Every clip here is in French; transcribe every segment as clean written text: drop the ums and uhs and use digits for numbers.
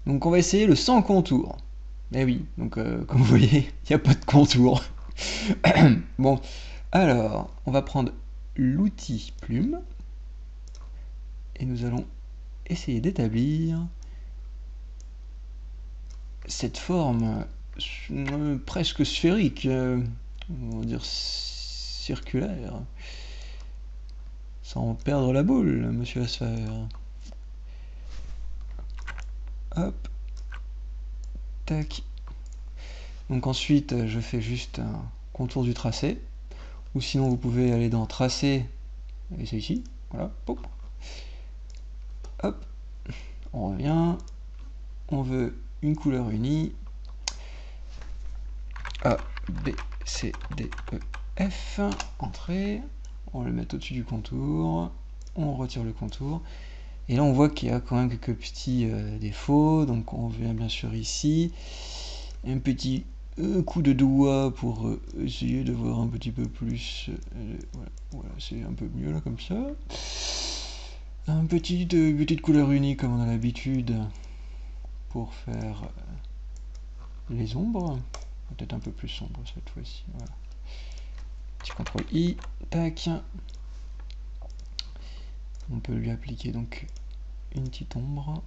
Donc on va essayer le sans contour. Eh oui, donc comme vous voyez, il n'y a pas de contour. Bon, alors, on va prendre l'outil plume et nous allons essayer d'établir cette forme presque sphérique, on va dire circulaire, sans perdre la boule, monsieur la sphère. Hop, tac. Donc ensuite, je fais juste un contour du tracé, ou sinon vous pouvez aller dans tracé, et c'est ici, voilà, hop, hop, on revient, on veut une couleur unie, A, B, C, D, E, F, entrée, on va le mettre au-dessus du contour, on retire le contour, et là on voit qu'il y a quand même quelques petits défauts, donc on vient bien sûr ici, un petit coup de doigt pour essayer de voir un petit peu plus, voilà, c'est un peu mieux là comme ça, une petite couleur unie comme on a l'habitude pour faire les ombres, peut-être un peu plus sombre cette fois-ci, voilà. Petit CTRL I, tac, on peut lui appliquer donc une petite ombre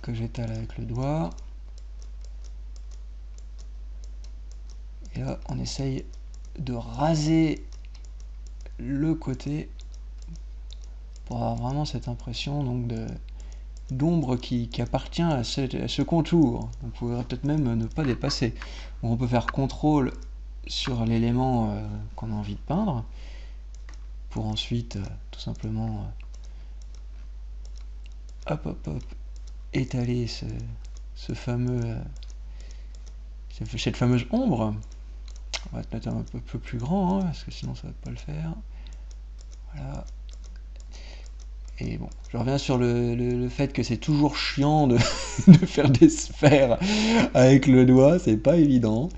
que j'étale avec le doigt, et là on essaye de raser le côté pour avoir vraiment cette impression donc d'ombre qui appartient à ce contour. On pourrait peut-être même ne pas dépasser. Donc on peut faire CTRL sur l'élément qu'on a envie de peindre pour ensuite tout simplement hop hop hop étaler cette fameuse ombre. On va te mettre un peu plus grand, hein, parce que sinon ça va pas le faire. Voilà. Et bon, je reviens sur le fait que c'est toujours chiant de faire des sphères avec le doigt, c'est pas évident.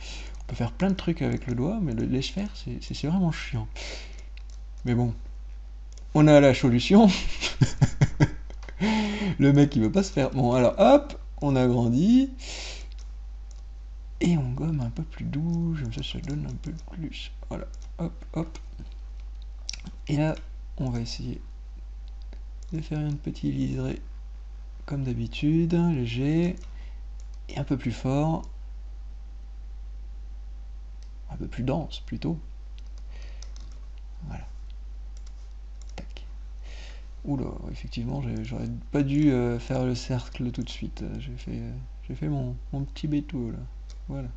On peut faire plein de trucs avec le doigt, mais les sphères, c'est vraiment chiant. Mais bon, on a la solution. Le mec il veut pas se faire. Bon, alors hop, on agrandit. Et on gomme un peu plus doux, comme ça donne un peu plus. Voilà, hop, hop. Et là, on va essayer de faire une petite liseré comme d'habitude, léger, et un peu plus fort. Un peu plus dense plutôt. Voilà. Tac. Oula, effectivement, j'aurais pas dû faire le cercle tout de suite. J'ai fait mon petit béto là. Voilà.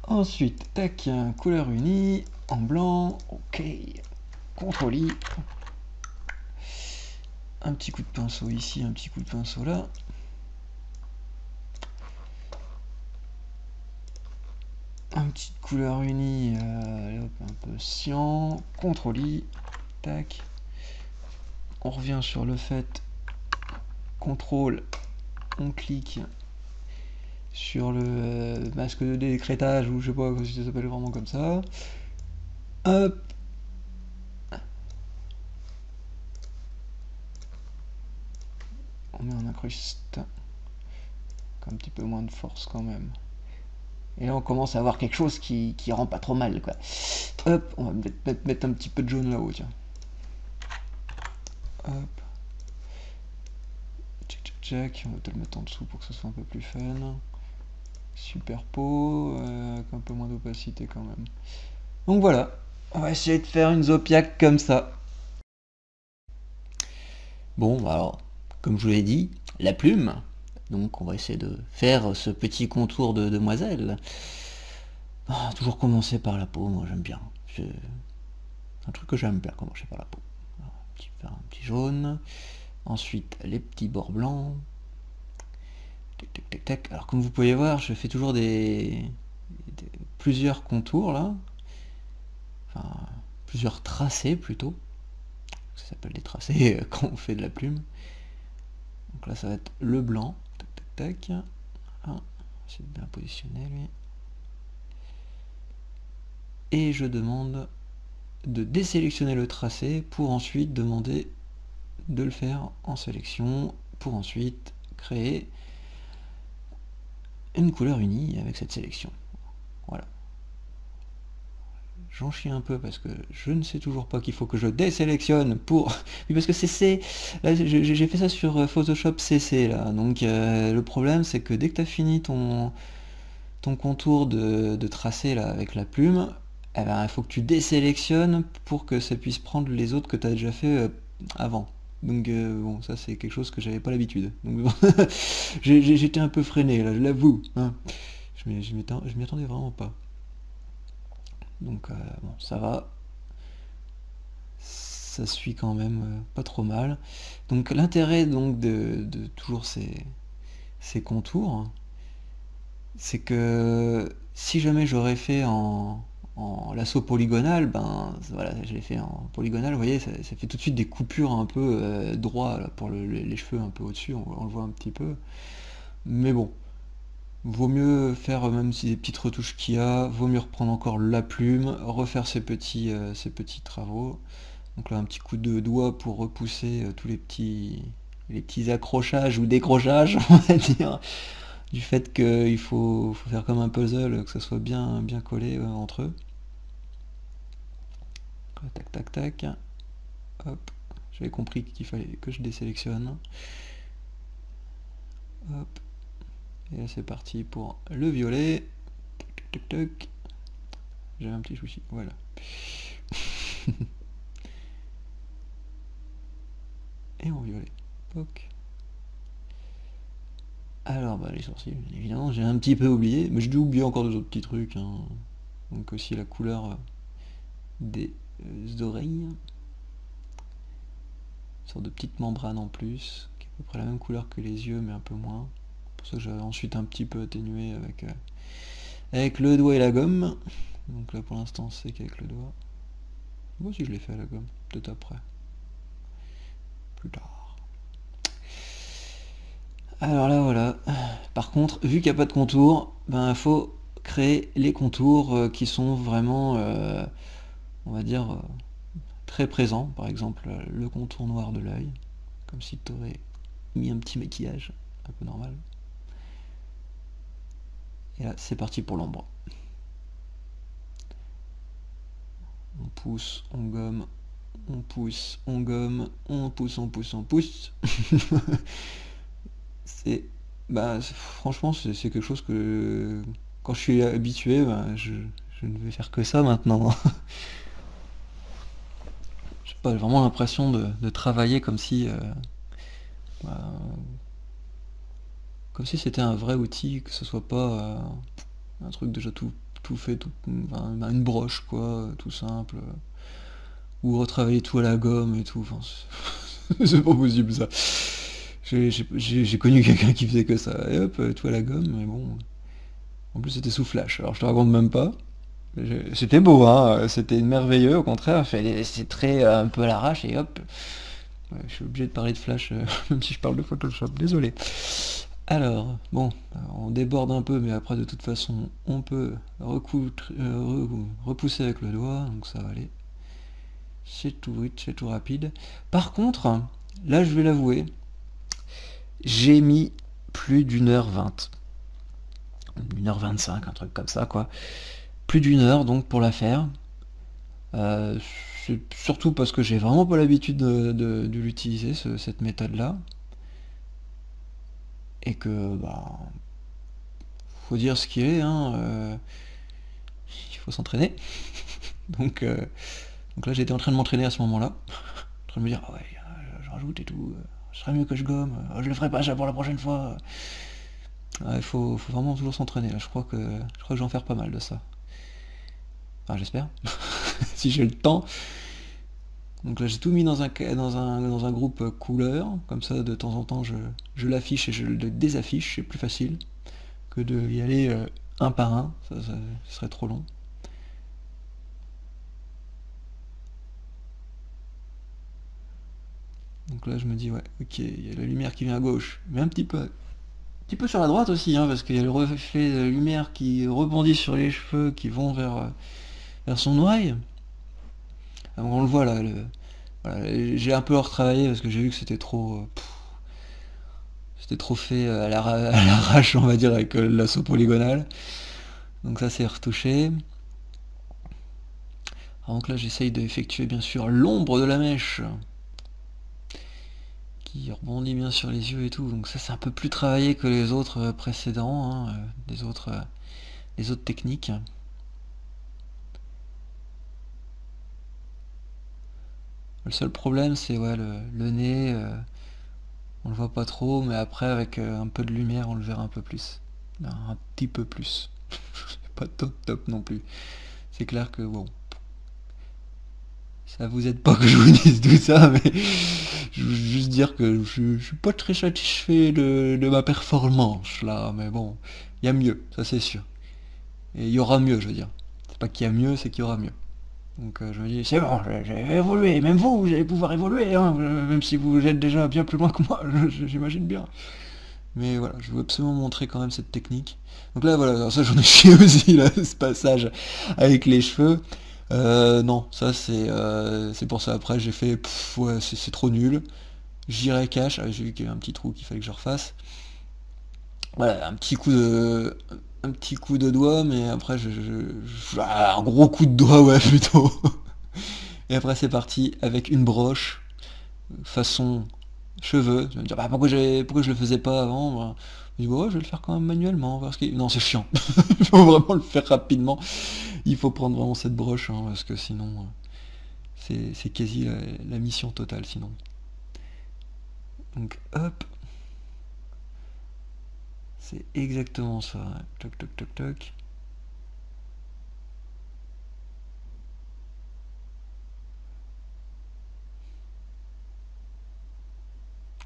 Ensuite, tac, couleur unie, en blanc, ok. CTRL I. Un petit coup de pinceau ici, un petit coup de pinceau là. Un petit couleur unie, un peu cyan, CTRL I, tac. On revient sur le fait, CTRL, on clique sur le masque de décrétage, ou je sais pas si ça s'appelle vraiment comme ça. Hop. On met en incruste. Un petit peu moins de force quand même. Et là on commence à avoir quelque chose qui rend pas trop mal quoi. Hop, on va mettre un petit peu de jaune là-haut, tiens. Hop. Check, on va te le mettre en dessous pour que ce soit un peu plus fun. Super pot, avec un peu moins d'opacité quand même. Donc voilà, on va essayer de faire une Zopiac comme ça. Bon, alors, comme je vous l'ai dit, la plume. Donc on va essayer de faire ce petit contour de demoiselle. Ah, toujours commencer par la peau, moi j'aime bien. C'est un truc que j'aime bien, commencer par la peau. Alors, faire un petit jaune. Ensuite, les petits bords blancs. Tac, tac, tac, tac. Alors comme vous pouvez voir, je fais toujours plusieurs contours là. Enfin, plusieurs tracés plutôt. Ça s'appelle des tracés quand on fait de la plume. Donc là, ça va être le blanc. Tac, tac, tac. Ah, c'est bien positionné lui. Et je demande de désélectionner le tracé pour ensuite demander de le faire en sélection, pour ensuite créer une couleur unie avec cette sélection. Voilà. J'en chie un peu parce que je ne sais toujours pas qu'il faut que je désélectionne pour... Oui, parce que CC, là j'ai fait ça sur Photoshop CC là, donc le problème c'est que dès que tu as fini ton contour de tracé là avec la plume, eh ben, il faut que tu désélectionnes pour que ça puisse prendre les autres que tu as déjà fait avant. Donc bon, ça c'est quelque chose que j'avais pas l'habitude. Donc bon, j'étais un peu freiné là, je l'avoue. Hein. Je m'y attendais vraiment pas. Donc bon, ça va. Ça suit quand même pas trop mal. Donc l'intérêt donc de toujours ces contours, c'est que si jamais j'aurais fait en lasso polygonal, ben voilà, j'ai fait en polygonal, vous voyez, ça fait tout de suite des coupures un peu droit là, pour les cheveux un peu au-dessus, on le voit un petit peu. Mais bon, vaut mieux faire, même si des petites retouches qu'il y a, vaut mieux reprendre encore la plume, refaire ces petits travaux. Donc là, un petit coup de doigt pour repousser tous les petits accrochages ou décrochages, on va dire, du fait qu'il faut faire comme un puzzle, que ça soit bien collé entre eux. Tac, tac, tac. Hop. J'avais compris qu'il fallait que je désélectionne. Hop. Et là, c'est parti pour le violet. Tac, tac, tac. J'avais un petit souci. Voilà. Et en violet. Poc. Alors, bah, les sourcils, évidemment, j'ai un petit peu oublié, mais je dois oublier encore des autres petits trucs. Hein. Donc aussi la couleur des oreilles. Une sorte de petite membrane en plus, qui est à peu près la même couleur que les yeux, mais un peu moins. Pour ça que j'avais ensuite un petit peu atténué avec le doigt et la gomme. Donc là pour l'instant c'est qu'avec le doigt. Moi aussi je l'ai fait à la gomme, peut-être après. Plus tard. Alors là voilà. Par contre, vu qu'il n'y a pas de contour, ben il faut créer les contours qui sont vraiment, on va dire, très présents. Par exemple, le contour noir de l'œil, comme si tu aurais mis un petit maquillage, un peu normal. Et là, c'est parti pour l'ombre. On pousse, on gomme, on pousse, on gomme, on pousse, on pousse, on pousse. C'est, bah, franchement, c'est quelque chose que quand je suis habitué, bah, je ne vais faire que ça maintenant. J'ai pas vraiment l'impression de travailler comme si, bah, comme si c'était un vrai outil, que ce soit pas un truc déjà tout fait, enfin, une broche quoi, tout simple, ou retravailler tout à la gomme et tout. Enfin, c'est pas possible ça. J'ai connu quelqu'un qui faisait que ça, et hop, tout à la gomme, mais bon. En plus c'était sous flash, alors je te raconte même pas. C'était beau, hein, c'était merveilleux, au contraire, c'est très un peu à l'arrache, et hop. Ouais, je suis obligé de parler de flash, même si je parle de Photoshop, désolé. Alors, bon, on déborde un peu, mais après de toute façon, on peut repousser avec le doigt, donc ça va aller. C'est tout vite, c'est tout rapide. Par contre, là je vais l'avouer, j'ai mis plus d'1h20. 1h25, un truc comme ça, quoi. Plus d'1 heure, donc, pour la faire. C'est surtout parce que j'ai vraiment pas l'habitude de l'utiliser, cette méthode-là. Et que, bah, faut dire ce qu'il est, hein, il faut s'entraîner. donc là j'étais en train de m'entraîner à ce moment-là, en train de me dire, ah ouais, je rajoute et tout, ce serait mieux que je gomme, je le ferai pas ça pour la prochaine fois. Il faut vraiment toujours s'entraîner, là je crois que je vais en faire pas mal de ça. Enfin j'espère, si j'ai le temps. Donc là j'ai tout mis dans un groupe couleur, comme ça de temps en temps je l'affiche et je le désaffiche, c'est plus facile que de y aller un par un, ça serait trop long. Donc là je me dis ouais, ok, il y a la lumière qui vient à gauche, mais un petit peu sur la droite aussi, hein, parce qu'il y a le reflet de la lumière qui rebondit sur les cheveux qui vont vers son oreille. Alors, on le voit là, voilà, j'ai un peu retravaillé parce que j'ai vu que c'était trop C'était trop fait à l'arrache, on va dire, avec l'assaut polygonal. Donc ça c'est retouché. Alors donc là j'essaye d'effectuer bien sûr l'ombre de la mèche qui rebondit bien sur les yeux et tout. Donc ça c'est un peu plus travaillé que les autres précédents, hein, les autres techniques. Le seul problème c'est ouais, le nez, on le voit pas trop, mais après avec un peu de lumière on le verra un peu plus. Un petit peu plus. Pas top non plus. C'est clair que bon, ça vous aide pas que je vous dise tout ça, mais je veux juste dire que je suis pas très satisfait de ma performance là, mais bon, il y a mieux, ça c'est sûr. Et il y aura mieux, je veux dire. C'est pas qu'il y a mieux, c'est qu'il y aura mieux. Donc je me dis, c'est bon, j'ai évolué, même vous allez pouvoir évoluer, hein, même si vous êtes déjà bien plus loin que moi, j'imagine bien. Mais voilà, je veux absolument montrer quand même cette technique. Donc là, voilà, alors ça j'en ai chié aussi, là, ce passage avec les cheveux. Non, ça c'est pour ça. Après j'ai fait, ouais, c'est trop nul. J'irai cash, j'ai vu qu'il y avait un petit trou qu'il fallait que je refasse. Voilà, un petit coup de doigt, mais après un gros coup de doigt, ouais, plutôt. Et après c'est parti avec une broche, façon cheveux. Je vais me dire, bah, pourquoi je le faisais pas avant, bah, je dis, bah, ouais, je vais le faire quand même manuellement. Parce que... Non, c'est chiant. Il faut vraiment le faire rapidement. Il faut prendre vraiment cette broche, hein, parce que sinon, c'est quasi la mission totale, sinon. Donc, hop. C'est exactement ça. Toc, toc, toc, toc.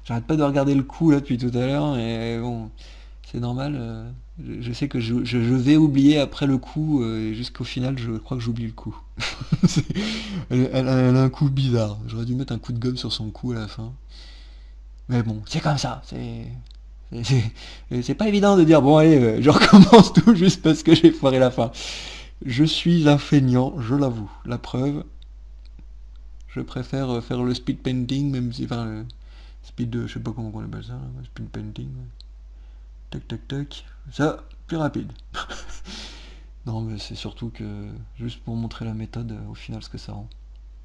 J'arrête pas de regarder le coup là depuis tout à l'heure, mais bon, c'est normal. Je sais que je vais oublier après le coup, et jusqu'au final, je crois que j'oublie le coup. Elle a un coup bizarre. J'aurais dû mettre un coup de gomme sur son cou à la fin. Mais bon, c'est comme ça. C'est pas évident de dire, bon allez, je recommence tout juste parce que j'ai foiré la fin. Je suis un feignant, je l'avoue. La preuve, je préfère faire le speed painting, même si, enfin, le speed, je sais pas comment on appelle ça, là, speed painting. Tac, tac, tac. Ça, plus rapide. Non, mais c'est surtout que, juste pour montrer la méthode, au final, ce que ça rend.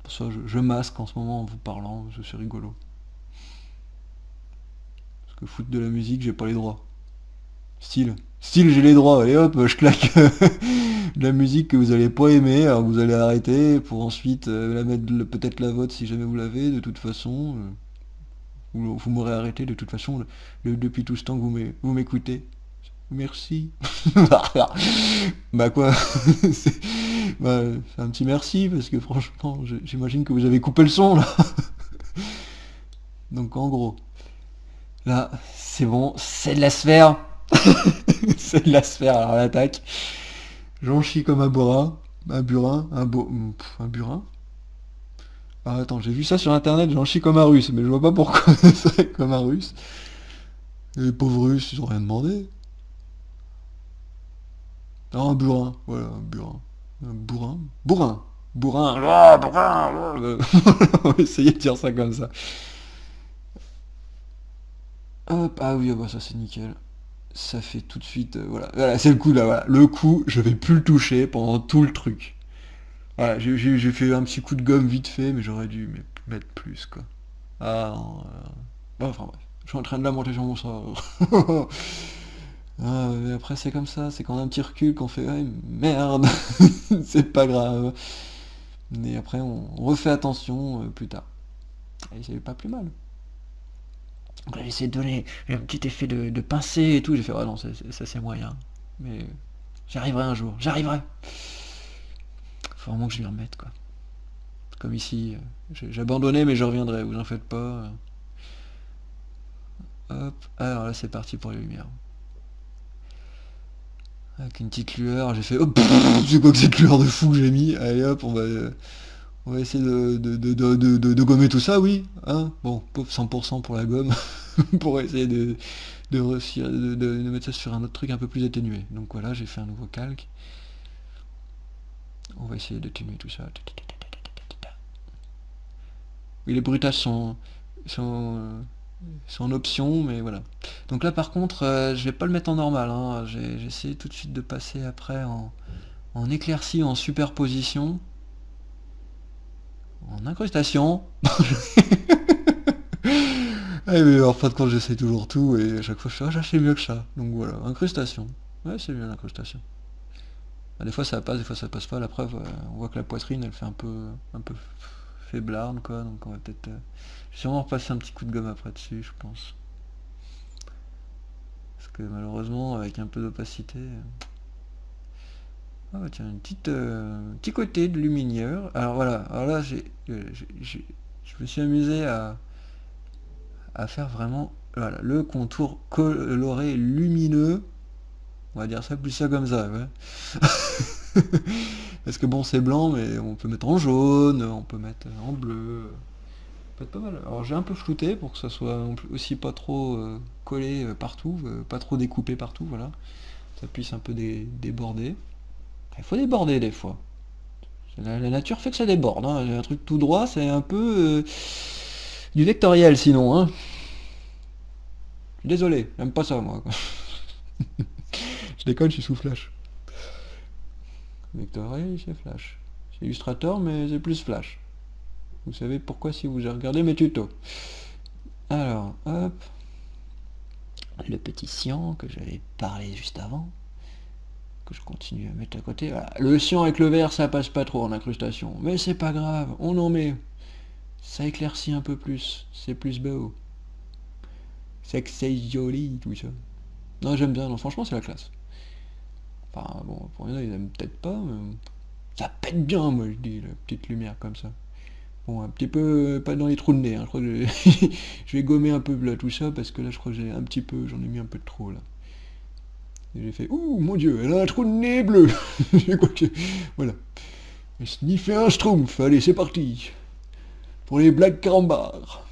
Pour ça, je masque en ce moment en vous parlant, je suis rigolo. Parce que foutre de la musique, j'ai pas les droits. Style, j'ai les droits, allez hop, je claque de la musique que vous allez pas aimer, alors que vous allez arrêter pour ensuite la mettre peut-être la vôtre si jamais vous l'avez, de toute façon. Vous m'aurez arrêté de toute façon depuis tout ce temps que vous m'écoutez. Merci. Bah quoi c'est bah, un petit merci parce que franchement j'imagine que vous avez coupé le son là. Donc en gros, là c'est bon, c'est de la sphère. C'est de la sphère, alors l'attaque. J'en chie comme un burin. Un burin. Ah, attends, j'ai vu ça sur internet, j'en chie comme un russe, mais je vois pas pourquoi ce serait comme un russe. Les pauvres russes, ils ont rien demandé. Non, un burin, voilà, un burin. Un bourrin. Bourrin. Bourrin. Ah, bourrin. On va essayer de dire ça comme ça. Hop, ah oui, ah bah ça c'est nickel. Ça fait tout de suite, voilà, c'est le coup là, voilà. Le coup, je vais plus le toucher pendant tout le truc. Voilà, j'ai fait un petit coup de gomme vite fait, mais j'aurais dû mettre plus, quoi. Ah non, bon, enfin bref, je suis en train de la monter sur mon sort. Ah, mais après c'est comme ça, c'est quand on a un petit recul qu'on fait ouais, merde, c'est pas grave. Mais après on refait attention plus tard. Et c'est pas plus mal. Donc là j'ai essayé de donner un petit effet de pincée et tout, j'ai fait ouais non ça c'est moyen. Mais j'arriverai un jour, j'arriverai. Faut vraiment que je m'y remette quoi. Comme ici, j'ai abandonné mais je reviendrai, vous en faites pas. Hop, alors là c'est parti pour les lumières. Avec une petite lueur, j'ai fait hop, c'est quoi que cette lueur de fou que j'ai mis. Allez hop, on va essayer de gommer tout ça, oui. Hein bon, 100% pour la gomme, pour essayer de mettre ça sur un autre truc un peu plus atténué. Donc voilà, j'ai fait un nouveau calque. On va essayer d'atténuer tout ça. Oui, les bruitages sont C'est en option, mais voilà. Donc là par contre, je vais pas le mettre en normal, hein. J'ai essayé tout de suite de passer après en éclaircie, en superposition, en incrustation. Ah, mais en fin de compte, j'essaie toujours tout, et à chaque fois je fais, ah, j'ai mieux que ça. Donc voilà, incrustation. Ouais, c'est bien l'incrustation. Bah, des fois ça passe, des fois ça passe pas. La preuve, on voit que la poitrine, elle fait un peu faiblarde, quoi. Donc on va peut-être... je vais sûrement repasser un petit coup de gomme après dessus, je pense. Parce que malheureusement, avec un peu d'opacité... Ah bah tiens, une petite, petit côté de lumineur. Alors voilà, alors là, je me suis amusé à faire vraiment voilà, le contour coloré lumineux. On va dire ça plus ça comme ça, ouais. Parce que bon, c'est blanc, mais on peut mettre en jaune, on peut mettre en bleu. Ça peut être pas mal. Alors j'ai un peu flouté pour que ça soit aussi pas trop collé partout, pas trop découpé partout, voilà. Ça puisse un peu déborder. Il faut déborder des fois. La nature fait que ça déborde, hein. Un truc tout droit, c'est un peu du vectoriel sinon, hein. Désolé, j'aime pas ça moi. Je déconne, je suis sous Flash. Vectoriel, c'est Flash. C'est Illustrator, mais c'est plus Flash. Vous savez pourquoi si vous avez regardé mes tutos. Alors, hop. Le petit cyan que j'avais parlé juste avant. Que je continue à mettre à côté. Voilà. Le cyan avec le vert, ça passe pas trop en incrustation. Mais c'est pas grave, on en met. Ça éclaircit un peu plus. C'est plus beau. C'est que c'est joli, tout ça. Non, j'aime bien, non, franchement, c'est la classe. Enfin, bon, pour rien, ils aiment peut-être pas, mais ça pète bien, moi, je dis, la petite lumière comme ça. Bon, un petit peu, pas dans les trous de nez, hein. Je crois que je vais gommer un peu là, tout ça, parce que là, je crois que j'ai un petit peu, j'en ai mis un peu de trop, là. Et j'ai fait, ouh, mon dieu, elle a un trou de nez bleu. Voilà. Et sniffer un schtroumpf, allez, c'est parti. Pour les blagues carambars.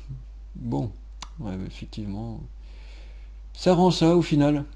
Bon, ouais, effectivement, ça rend ça, au final.